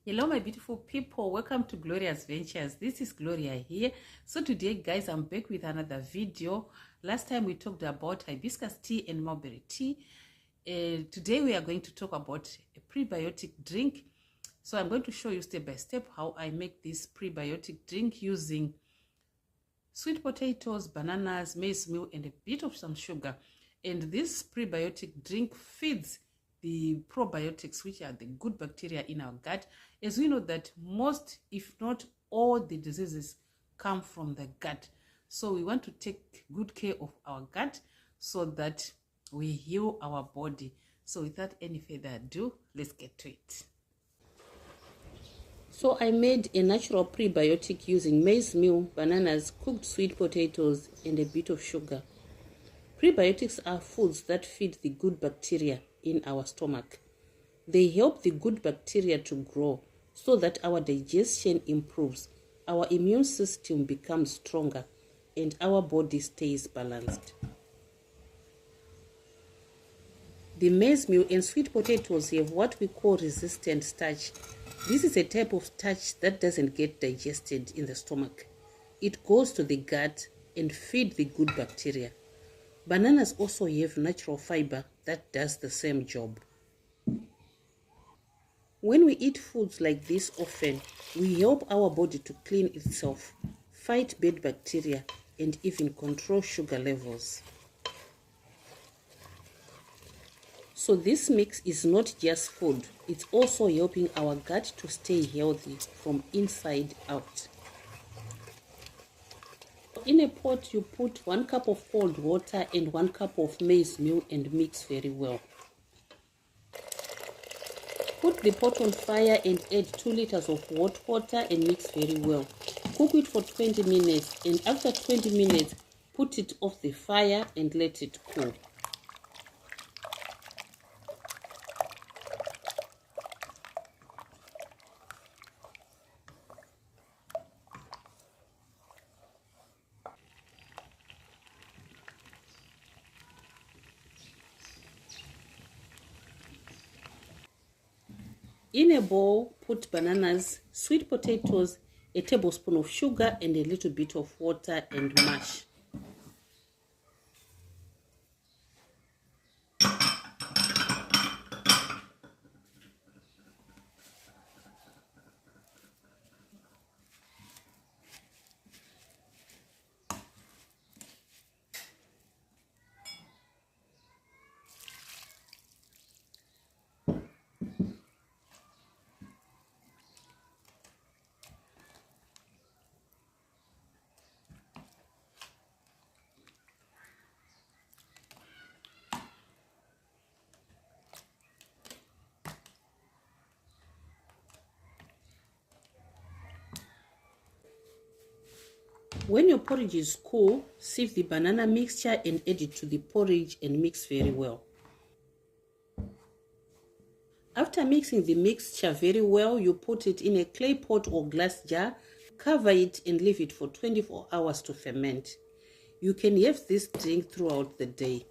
Hello my beautiful people, welcome to Gloria's Ventures. This is Gloria here. So today guys, I'm back with another video. Last time we talked about hibiscus tea and mulberry tea. Today we are going to talk about a prebiotic drink. So I'm going to show you step by step how I make this prebiotic drink using sweet potatoes, bananas, maize meal, and a bit of some sugar. And this prebiotic drink feeds the probiotics, which are the good bacteria in our gut. As we know that most, if not all, the diseases come from the gut. So we want to take good care of our gut so that we heal our body. So without any further ado, let's get to it. So I made a natural prebiotic using maize meal, bananas, cooked sweet potatoes, and a bit of sugar. Prebiotics are foods that feed the good bacteria in our stomach. They help the good bacteria to grow so that our digestion improves, our immune system becomes stronger, and our body stays balanced. The maize meal and sweet potatoes have what we call resistant starch. This is a type of starch that doesn't get digested in the stomach. It goes to the gut and feeds the good bacteria. Bananas also have natural fiber that does the same job. When we eat foods like this often, we help our body to clean itself, fight bad bacteria, and even control sugar levels. So this mix is not just food, it's also helping our gut to stay healthy from inside out. In a pot, you put 1 cup of cold water and 1 cup of maize meal and mix very well. Put the pot on fire and add 2 liters of hot water and mix very well. Cook it for 20 minutes and after 20 minutes, put it off the fire and let it cool. In a bowl, put bananas, sweet potatoes, a tablespoon of sugar, and a little bit of water and mash. When your porridge is cool, sieve the banana mixture and add it to the porridge and mix very well. After mixing the mixture very well, you put it in a clay pot or glass jar, cover it and leave it for 24 hours to ferment. You can have this drink throughout the day.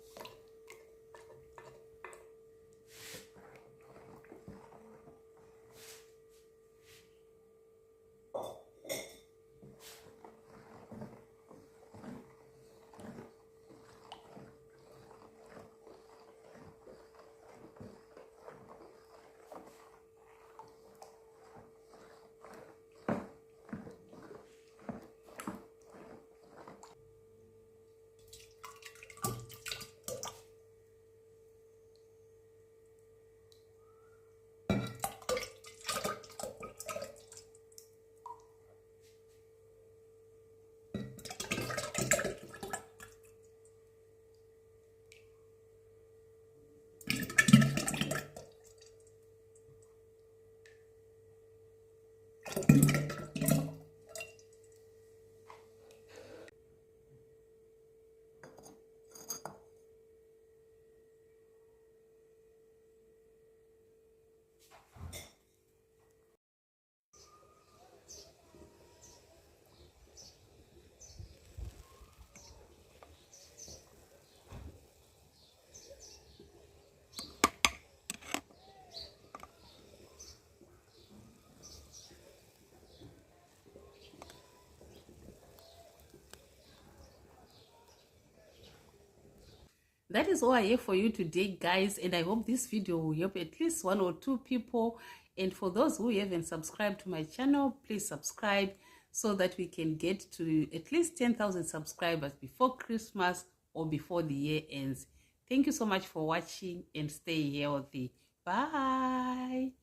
That is all I have for you today, guys, and I hope this video will help at least 1 or 2 people. And for those who haven't subscribed to my channel, please subscribe so that we can get to at least 10,000 subscribers before Christmas or before the year ends. Thank you so much for watching and stay healthy. Bye.